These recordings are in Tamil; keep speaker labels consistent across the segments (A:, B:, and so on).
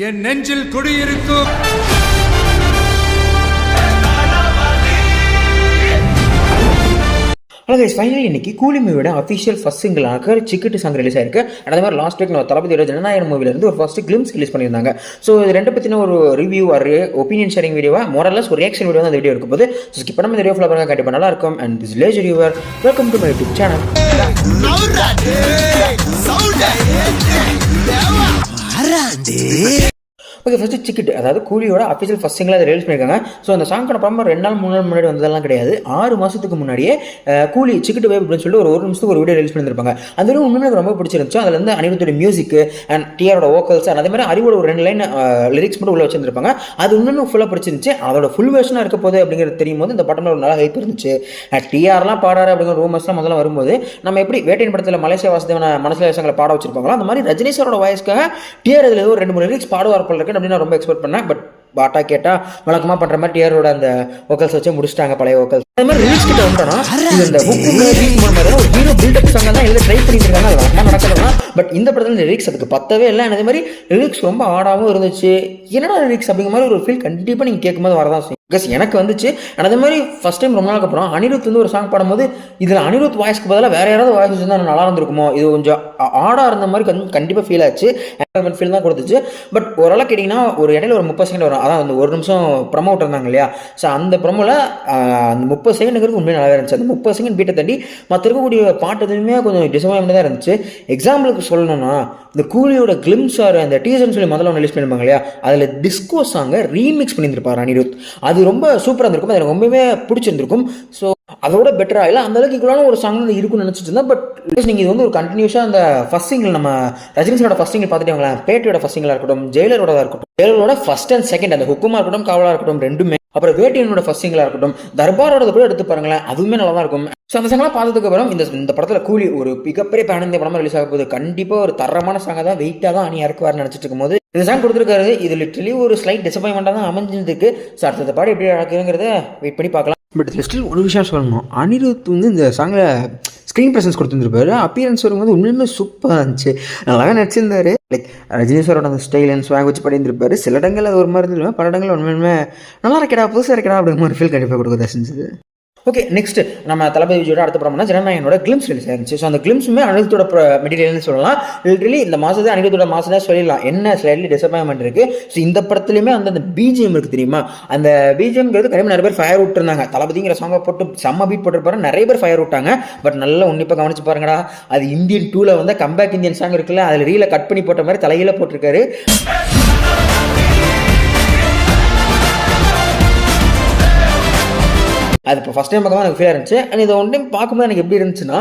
A: என் நெஞ்சில் குடியிருக்கும்
B: ஹலோ கைஸ், ஃபைனலி இன்னைக்கு கூலி மூவியோட அஃபிஷியல் ஃபர்ஸ்ட் சிங்கிளாக சிக்கிட்டு சாங் ரிலீஸ் ஆயிருக்கு. அதே மாதிரி லாஸ்ட் வீக் தளபதியோட ஜனநாயகம் மூவிலேருந்து ஒரு ஃபர்ஸ்ட் கிளிம்ஸ் ரிலீஸ் பண்ணியிருந்தாங்க. ஸோ இது ரெண்டு பற்றின ஒரு ரிவ்யூ ஒரு ஒப்பீனியன் ஷேரிங் வீடியோவா மோரலஸ் ஒரு ரியாக்ஷன் வீடியோ தான் அந்த வீடியோ இருக்கும் போது ஸ்கிப் பண்ணாம இந்த வீடியோ ஃபுல்லாக பாருங்க, கண்டிப்பாக நல்லா இருக்கும். அண்ட் திஸ் லேஜ் reviewer, welcome to my YouTube channel. Okay, first சிக்கிட்டு, அதாவது கூலியோட அஃபிஷியல் ஃபர்ஸ்ட் சிங்கில் அதை ரிலீஸ் பண்ணியிருக்காங்க. ஸோ அந்த சாங்கான படம் 2 நாள் 3 நாள் முன்னாடி வந்ததெல்லாம் கிடையாது. 6 மாதத்துக்கு முன்னாடியே கூலி சிக்கிட்டு வேப் அப்படின்னு சொல்லிட்டு ஒரு நிமிஷத்துக்கு ஒரு வீடியோ ரிலீஸ் பண்ணியிருப்பாங்க. அந்த வீடியோ உண்மையாக எனக்கு ரொம்ப பிடிச்சிருந்துச்சு. அதில் வந்து அனிருத்தோட மியூசிக் அண்ட் டிஆரோட வோக்கல்ஸ் அண்ட் அதே மாதிரி அறிவோட ஒரு 2 லைன் லிரிக்ஸ் மட்டும் உள்ள வச்சிருந்திருப்பாங்க. அது இன்னும் ஃபுல்லாக பிடிச்சிருந்துச்சு. அதோட ஃபுல் வேர்ஷனாக இருக்க போது அப்படிங்கிறது தெரியும் போது இந்த படத்தில் ஒரு நல்ல ஹைப் இருந்துச்சு. டிஆர்லாம் பாடாரு அப்படிங்கிற ரூமர்ஸ்லாம் முதல்ல வரும்போது நம்ம எப்படி வேட்டையின் படத்தில் மலேசியா வாசுதேவன மனசில் விஷயங்களை பாட வச்சிருப்பாங்களோ அந்த மாதிரி ரஜினி சாரோட வாய்ஸ்க்காக டிஆர் இதில் ஒரு 2-3 லிரிக்ஸ் பாடுவார் போல இருக்கு அப்படின்னு நான் ரொம்ப எக்ஸ்பெக்ட் பண்ணேன். பட் பாட்டா கேட்டால் வழக்கமாக பண்ணுற மாதிரி டிஆரோட அந்த வோக்கல்ஸ் வச்சு முடிச்சிட்டாங்க, பழைய வோக்கல்ஸ். அதே மாதிரி ரிலீஸ் கிட்ட வந்தோம்னா இந்த புக்கு ஒரு ஹீரோ பில்டப் சாங் தான் எழுத ட்ரை பண்ணியிருக்காங்க. அது வழக்கமாக நடக்கலாம். பட் இந்த படத்தில் லிரிக்ஸ் அதுக்கு பத்தவே இல்லை. அதே மாதிரி லிரிக்ஸ் ரொம்ப ஆடாகவும் இருந்துச்சு. என்னடா லிரிக்ஸ் அப்படிங்கிற மாதிரி ஒரு ஃபீல் கண்டிப்பாக நீங்கள் கேட்கும்போது வரதான் செய்யும். பிகாஸ் எனக்கு வந்துச்சு. அதே மாதிரி ஃபஸ்ட் டைம் ரொம்ப நாளுக்கு அப்புறம் அனிருத் வந்து ஒரு சாங் பாடும்போது இதில் அனிருத் வாய்ஸ்க்கு பதிலாக வேறு யாராவது வாய்ஸ் இருந்தால் நல்லா இருந்திருக்குமோ, இது கொஞ்சம் ஆடாக இருந்த மாதிரி கண்டிப்பாக ஃபீல் ஆச்சு. ஃபீல் தான் கொடுத்துச்சு. பட் ஓரளவு கேட்டிங்கன்னா ஒரு இடையில ஒரு 30 செகண்ட் வரும். அதான் அந்த ஒரு நிமிஷம் ப்ரமோ விட்டுருந்தாங்க இல்லையா? ஸோ அந்த ப்ரமோவில் அந்த 30 செகண்டுங்கிறது உண்மையாக நல்லா இருந்துச்சு. அந்த 30 செகண்ட் பீட்டை தாண்டி மற்ற இருக்கக்கூடிய பாட்டு எதுவுமே கொஞ்சம் டிசப்பாயின்மெண்ட் தான் இருந்துச்சு. எக்ஸாம்பிளுக்கு சொல்லணும்னா இந்த கூலியோட கிளிம்ஸ் அந்த டீசர்னு சொல்லி முதல்ல ஒன்று ரிலீஸ் பண்ணியிருப்பாங்க இல்லையா? அதில் டிஸ்கோ சாங்கை ரீமிக்ஸ் பண்ணியிருப்பார் அனிருத். அது ரொம்ப சூப்பராக இருந்திருக்கும். அது எனக்கு ரொம்பவே பிடிச்சிருந்திருக்கும். ஸோ அதோட பெட்டராக இல்லை, அந்த அளவுக்கு இவ்வளோ ஒரு சாங் இருக்குன்னு நினச்சிட்டு இருந்தேன். பட் நீங்கள் இது வந்து ஒரு கண்டினியூஸாக அந்த ஃபர்ஸ்ட் சிங்கிள் நம்ம ரஜினி சாரோட ஃபர்ஸ்ட் சிங்கிள் பார்த்துட்டு பேட்டியோட ஃபர்ஸ்ட் சிங்கிளாக இருக்கட்டும், ஜெயிலரோட இருக்கட்டும், ஜெயிலரோட ஃபர்ஸ்ட் அண்ட் செகண்ட் அந்த ஹுக்குமா இருக்கட்டும், காவலாக இருக்கட்டும், ரெண்டுமே, அப்புறம் வேட்டியனோட ஃபர்ஸ்ட் சிங்கிளாக இருக்கட்டும், தர்பாரோட கூட எடுத்து பாருங்களேன், அதுவுமே நல்லா தான் இருக்கும். ஸோ அந்த சாங்லாம் பார்த்ததுக்கு அப்புறம் இந்த படத்தில் கூலி ஒரு மிகப்பெரிய பேன் இந்த படமாக ரிலீஸ் ஆக போகுது. கண்டிப்பாக ஒரு தரமான சாங்கை தான் வெயிட்டாக தான் அணி இறக்குவார்னு நினச்சிட்டு இருக்கும்போது இந்த சாங் கொடுத்துருக்காரு. இது லிட்டரலி ஒரு ஸ்லைட் டிசப்பாயின்மெண்ட்டாக தான் அமைஞ்சிருக்கு. ஸோ அடுத்த பாடம் எப்படி நடக்குங்கிறத வெயிட் பண்ணி பார்க்கலாம். பட் ஸ்டில் ஒரு விஷயம் சொல்லணும், அனிருத் வந்து இந்த சாங்கில் ஸ்க்ரீன் ப்ரெசன்ஸ் கொடுத்துருப்பாரு. அப்பியரன்ஸ் வரும்போது உண்மையுமே சூப்பராக இருந்துச்சு, நல்லாவே நடிச்சிருந்தாரு. லைக் ரஜினி சாரோட அந்த ஸ்டைல் அண்ட் ஸ்வாங் வச்சு பண்ணியிருந்திருப்பாரு. சில இடங்கள் அது ஒரு மாதிரி இருந்துருவேன், பல இடங்கள் உண்மையுமே நல்லா இருக்கடா, புதுசாக இருக்கடா அப்படிங்கிற மாதிரி ஃபீல் கண்டிப்பாக கொடுக்க செஞ்சது. ஓகே, நெக்ஸ்ட் நம்ம தளபதி விஜயோட அடுத்த படம்னா ஜனநாயகனோட கிளிம்ஸ் ரிலீஸ் ஆயிருந்துச்சு. ஸோ அந்த கிளிம்ஸுமே அனிருத்தோட மெட்டீரியல்னு சொல்லலாம். லிட்டரலி இந்த மாதத்தை அனிருத்தோட மாதம் தான் சொல்லிடலாம். என்ன ஸ்லைட்லி டிசப்பாயின்மெண்ட் இருக்குது. ஸோ இந்த படத்துலையுமே அந்த பிஜிஎம் இருக்குது தெரியுமா? அந்த பிஜிஎம்ங்கிறது கண்டிப்பாக நிறைய பேர் ஃபயர் விட்டுருந்தாங்க. தளபதிங்கிற சாங்கை போட்டு செம்ம பீட் போட்டுருப்பாரு, நிறைய பேர் ஃபயர் விட்டாங்க. பட் நல்லா உன்னிப்பாக கவனிச்சு பாருங்கடா, அது இந்தியன் 2ல வந்து கம்பேக் இந்தியன் சாங் இருக்குல்ல, அதில் ரீலை கட் பண்ணி போட்ட மாதிரி தலையில போட்டிருக்காரு. அது இப்போ ஃபஸ்ட் டைம் பார்க்கும்போது எனக்கு ஃபீலாக இருந்துச்சு. அண்ட் இதை ஒன் டைம் பார்க்கும்போது எனக்கு எப்படி இருந்துச்சுன்னா,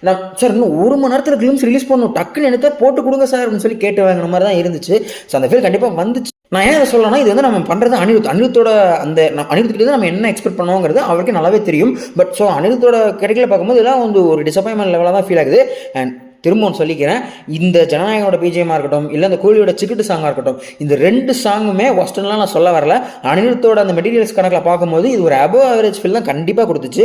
B: நான் சார் இன்னும் 1 மணி நேரத்தில் கிளிம்ஸ் ரிலீஸ் பண்ணணும், டக்குன்னு எடுத்தால் போட்டு கொடுங்க சார் அப்படின்னு சொல்லி கேட்டு வாங்கின மாதிரி தான் இருந்துச்சு. ஸோ அந்த ஃபீல் கண்டிப்பாக வந்துச்சு. நான் ஏன் அதை சொல்லலாம், இது வந்து நம்ம பண்ணுறது அனிருத்தோட அந்த அனிருத்துக்கிட்ட நம்ம என்ன எக்ஸ்பெக்ட் பண்ணுவோங்கிறது அவருக்கே நல்லாவே தெரியும். பட் ஸோ அனிருத்தோட கிடைக்கல பார்க்கும்போது இதெல்லாம் வந்து ஒரு டிசப்பாயின்மெண்ட் லெவலாக தான் ஃபீல் ஆகுது. அண்ட் திரும்பவும் சொல்லிக்கிறேன், இந்த ஜனநாயகனோட பிஜிஎம்மாக இருக்கட்டும், இல்லை அந்த கூலியோட சிக்கிட்டு சாங்காக இருக்கட்டும், இந்த 2 சாங்குமே ஒஸ்டர்ன்லாம் நான் சொல்ல வரல. அனிருத்தோட அந்த மெட்டீரியல்ஸ் கணக்கில் பார்க்கும்போது இது ஒரு அபவ் ஆவரேஜ் ஃபீல் தான் கண்டிப்பாக கொடுத்துச்சு.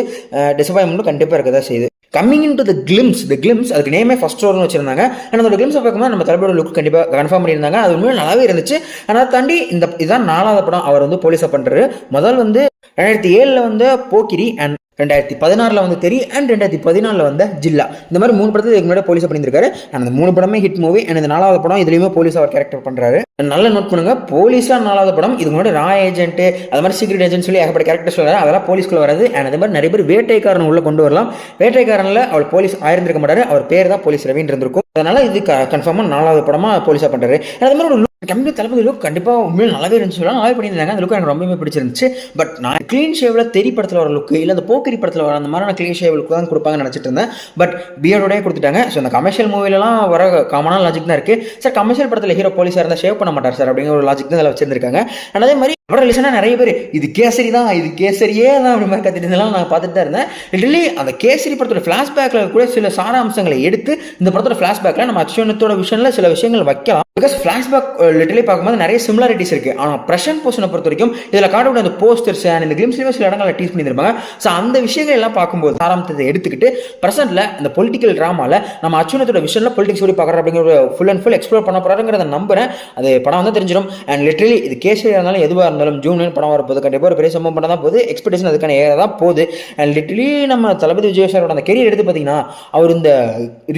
B: டிசப்பாயின்மெண்ட்டும் கண்டிப்பாக இருக்க தான் செய்யுது. Coming in to the glimpse அதுக்கு நேமே ஃபர்ஸ்ட் ஸ்டோர்னு வச்சிருந்தாங்க. ஆனால் அதோட கிளிம்ஸை பார்க்கும்போது நம்ம தளபதியோட லுக் கண்டிப்பாக கன்ஃபார்ம் பண்ணியிருந்தாங்க. அது உண்மையாக நல்லாவே இருந்துச்சு. ஆனால் தாண்டி இதுதான் 4வது படம் அவர் வந்து போலீஸாக பண்ணுறாரு. முதல் வந்து 2007 வந்து போக்கிரி, அண்ட் 2016 வந்து தெரி, அண்ட் 2014 வந்து ஜில்லா. இந்த மாதிரி 3 படத்துக்கு இதுக்கு முன்னாடி போலீஸாக பண்ணியிருக்காரு. அந்த 3 படமே ஹிட் மூவி. அண்ட் இந்த 4வது படம் இதுலேயுமே போலீஸாக அவர் கேரக்டர் பண்ணுறாரு. நல்லா நோட் பண்ணுங்க, போலீஸாக 4வது படம். இதுக்கு முன்னாடி ரா ஏஜென்ட், அது மாதிரி சீக்ரெட் ஏஜென்ட் சொல்லி ஏகப்பட்ட கேரக்டர் சொல்கிறாரு. அதெல்லாம் போலீஸ்குள்ள வராது. அண்ட் அதே மாதிரி நிறைய பேர் வேட்டைக்காரன் உள்ள கொண்டு வரலாம். வேட்டைக்காரனில் அவர் போலீஸ் ஆயிருந்திருக்க மாட்டாரு, அவர் பேர் தான் போலீஸ் ரவின்னு இருந்திருக்கும். அதனால இது கன்ஃபார்மாக 4வது படமாக போலீஸாக பண்ணுறாரு. அதே மாதிரி ஒரு கம்ப்ளீட் தளபதி லுக் கண்டிப்பாக உண்மையில் நல்லாவே இருந்துச்சு, நல்லாவே பண்ணியிருந்தாங்க. அந்த லுக் எனக்கு ரொம்பவே பிடிச்சிருந்துச்சு. பட் நான் க்ளீன் ஷேவில் தெரி படத்தில் வர லுக்கு, இல்லை அந்த போக்கிரி படத்தில் வர அந்த மாதிரி நான் க்ளீன் ஷேவ் லுக் தான் கொடுப்பாங்கன்னு நினச்சிட்டு இருந்தேன். பட் பியர்டோடே கொடுத்துட்டாங்க. ஸோ அந்த கமர்ஷியல் மூவிலலாம் வர காமனான லாஜிக் தான் இருக்குது. சார் கமர்ஷியல் படத்தில் ஹீரோ போலீஸாக இருந்தால் ஷேவ் பண்ண மாட்டார் சார் அப்படிங்கிற ஒரு லாஜிக் தான் அதில் வச்சிருந்திருக்காங்க. அதே மாதிரி அவரோட ரிலேஷனாக நிறைய பேர் இது கேசரி தான், இது கேசரியே தான் அப்படி மாதிரி கற்றுட்டு நான் பார்த்துட்டு தான் இருந்தேன். லிட்டரலி அந்த கேசரி படத்தோட ஃப்ளாஷ்பேக்கில் கூட சில சார அம்சங்களை எடுத்து இந்த படத்தோட ஃப்ளாஷ்பேக்கில் நம்ம அச்சுவனத்தோட விஷயத்தில் சில விஷயங்கள் வைக்கலாம். பிகாஸ் ஃப்ளாஷ்பேக் லிட்டரலி பார்க்கும்போது நிறைய சிமிலாரிட்டிஸ் இருக்குது. ஆனால் ப்ரெசன்ட் போர்ஷனை பொறுத்த வரைக்கும் இதில் காட்டக்கூடிய அந்த போஸ்டர்ஸ் அண்ட் இந்த கிளிம்ஸ்லேயுமே சில இடங்களில் டீஸ் பண்ணியிருப்பாங்க. ஸோ அந்த விஷயங்கள் எல்லாம் பார்க்கும்போது ஆரம்பத்தை எடுத்துக்கிட்டு ப்ரெசென்ட்டில் இந்த பொலிட்டிக்கல் ட்ராமாவில் நம்ம அச்சுனத்தோட விஷயத்தில் பொலிட்டிக்ஸ் எப்படி பார்க்குறோம் அப்படிங்கிற ஃபுல் அண்ட் ஃபுல் எக்ஸ்ப்ளோர் பண்ண போகிறாங்கிறத நம்புறேன். அது படம் வந்து தெரிஞ்சிடும். அண்ட் லிட்டரலி இது கேசரியாக இருந்தாலும் எதுவாக இருந்தாலும் ஜூன் படம் வரப்போது கண்டிப்பாக ஒரு பெரிய சம்பவம் பண்ண தான் போகுது. எக்ஸ்பெக்டேஷன் அதுக்கான ஏற தான் போகுது. அண்ட் லிட்டரலி நம்ம தளபதி விஜய் சாரோட அந்த கெரியர் எடுத்து பார்த்தீங்கன்னா அவர் இந்த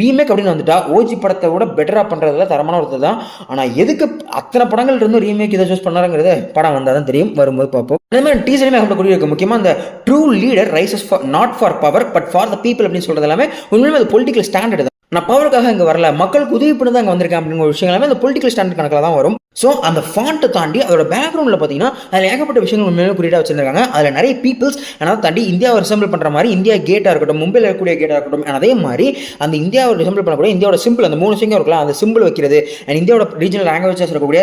B: ரீமேக் அப்படின்னு வந்துட்டா ஓஜி படத்தை விட பெட்டராக பண்ணுறதுல தரமான ஒருத்தர் தான். ஆனால் எதுக்கு அத்தனை படங்கள் இருந்து ரீமேக் இதை சூஸ் பண்ணாருங்கிறது படம் வந்தால் தான் தெரியும், வரும்போது பார்ப்போம். அதே மாதிரி டீசருமே அவங்க கூடிய இருக்கு. முக்கியமாக அந்த true leader rises for not for power but for the people அப்படின்னு சொல்றது எல்லாமே உண்மையுமே அது பொலிட்டிக்கல் ஸ்டாண்டர்ட் தான். நான் பவருக்காக இங்கே வரல, மக்களுக்கு உதவி பண்ணி தான் இங்கே வந்திருக்கேன் அப்படிங்கிற விஷயங்கள் எல்லாமே அந்த பொலிட்டிக்கல் ஸ்டாண்டர்ட் கணக்கில் தான் வரும். ஸோ அந்த ஃபாண்ட்டை தாண்டி அதோட பேக்ரவுண்டில் பார்த்தீங்கன்னா அதில் ஏகப்பட்ட விஷயங்கள் உண்மையிலே குறியீடாக வச்சிருக்காங்க. அதில் நிறைய பீப்புள்ஸ் ஆனால் தாண்டி இந்தியாவை ரிசம்பிள் பண்ணுற மாதிரி இந்தியா கேட்டாக இருக்கட்டும், மும்பையில் இருக்கக்கூடிய கேட்டாக இருக்கட்டும், அதே மாதிரி அந்த இந்தியாவை ரிசம்பிள் பண்ணக்கூடிய இந்தியாவோட சிம்பிள் அந்த 3 விஷயங்கள் இருக்கலாம். அந்த சிம்பிள் வைக்கிறது அண்ட் இந்தியாவோட ரீஜனல் லாங்குவேஜஸ் இருக்கக்கூடிய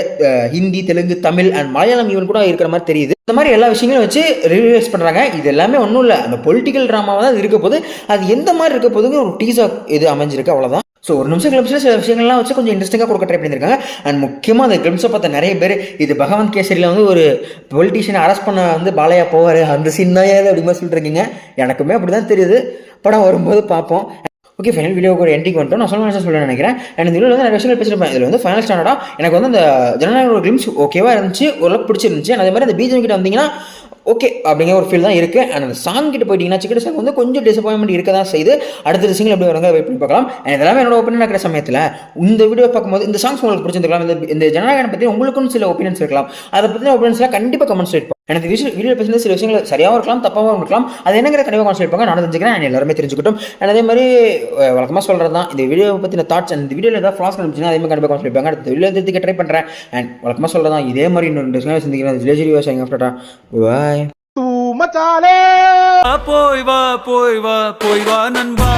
B: ஹிந்தி, தெலுங்கு, தமிழ் அண்ட் மலையாளம் ஈவன் கூட இருக்கிற மாதிரி தெரியுது. இந்த மாதிரி எல்லா விஷயங்களும் வச்சு ரிலீஸ் பண்ணுறாங்க. இது எல்லாமே ஒன்றும் இல்லை, அந்த பொலிட்டிக்கல் ட்ராமாவாக தான் இருக்க போது. அது எந்த மாதிரி இருக்க போதுங்க ஒரு டீசர் இது அமைஞ்சிருக்கு, அவ்வளோதான். ஸோ ஒரு நிமிஷம் கிளிம்ஸில் சில விஷயங்கள்லாம் வச்சு கொஞ்சம் இன்ட்ரெஸ்டிங்காக கொடுக்க ட்ரை பண்ணியிருக்காங்க. அண்ட் முக்கியமாக அந்த கிளிம்ஸை பார்த்த நிறைய பேர் இது பகவந்த் கேசரியில் வந்து ஒரு பொலிட்டீஷியனை அரெஸ்ட் பண்ண வந்து பாலையா போவார், அந்த சீன் தான் ஏது அப்படிமா சொல்லிட்டு இருக்கீங்க. எனக்குமே அப்படி தான் தெரியுது, படம் வரும்போது பார்ப்போம். ஓகே, ஃபைனல் வீடியோக்கு ஒரு எண்டிங் வந்துட்டோம். நான் சொல்ல நினைக்கிறேன். அண்ட் இந்த வீடியோவில் வந்து நிறைய விஷயங்கள் பேசியிருப்பேன். இதில் வந்து ஃபைனல் ஸ்டாண்டர்டாக எனக்கு வந்து அந்த ஜனநாயக கிளிம்ஸ் ஓகேவாக இருந்துச்சு, ஓரளவுக்கு பிடிச்சிருந்துச்சு. அதே மாதிரி அந்த பிஜிஎம் கிட்ட வந்தீங்கன்னா ஓகே அப்படிங்கிற ஒரு ஃபீல் தான் இருக்குது. அண்ட் அந்த சாங் கிட்ட போயிட்டீங்கன்னா சிக்கன் சாங் வந்து கொஞ்சம் டிசப்பாயின்மெண்ட் இருக்க தான் செய்யுது. அடுத்த சிங்கிள் எப்படி வருங்க வெயிட் பண்ணி பார்க்கலாம். அண்ட் இதெல்லாம் என்னோட ஒப்பீனியன் இருக்கிற சமயத்தில் இந்த வீடியோ பார்க்கும்போது இந்த சாங்ஸ் உங்களுக்கு பிடிச்சிருக்கலாம், இந்த ஜனநாயகம் பற்றி உங்களுக்கும் சில ஒப்பீனியன்ஸ் இருக்கலாம். அதை பற்றின ஒப்பீனியன்ஸ்லாம் கண்டிப்பாக கமெண்ட்ஸ் வைப்போம். எனக்கு வீடியோ பேசுகிற சில விஷயங்கள் சரியாகவும் இருக்கலாம், தப்பாகவும் இருக்கலாம். அது என்னங்கிற கண்டிப்பாக கமெண்ட்ஸ் வைப்பாங்க, நான் தெரிஞ்சுக்கிறேன், நான் எல்லாருமே தெரிஞ்சுக்கிட்டோம். அண்ட் அதே மாதிரி வழக்கமாக சொல்கிறது தான் இந்த வீடியோ பற்றின தாட்ஸ். அண்ட் இந்த வீடியோவில் ஏதாவது ஃப்ளாஸ் கண்டுச்சுன்னா அதே மாதிரி கண்டிப்பாக கமெண்ட்ஸ் வைப்பாங்க. அடுத்த வீடியோ எடுத்துக்க ட்ரை பண்ணுறேன். அண்ட் வழக்கமாக சொல்கிறது தான் இதே மாதிரி இன்னொரு சந்திக்கிறேன். வில்லேஜ் விவசாயிங்க ஆஃப்டர் பாய்.
C: மச்சானே
A: போய் வா நண்பா.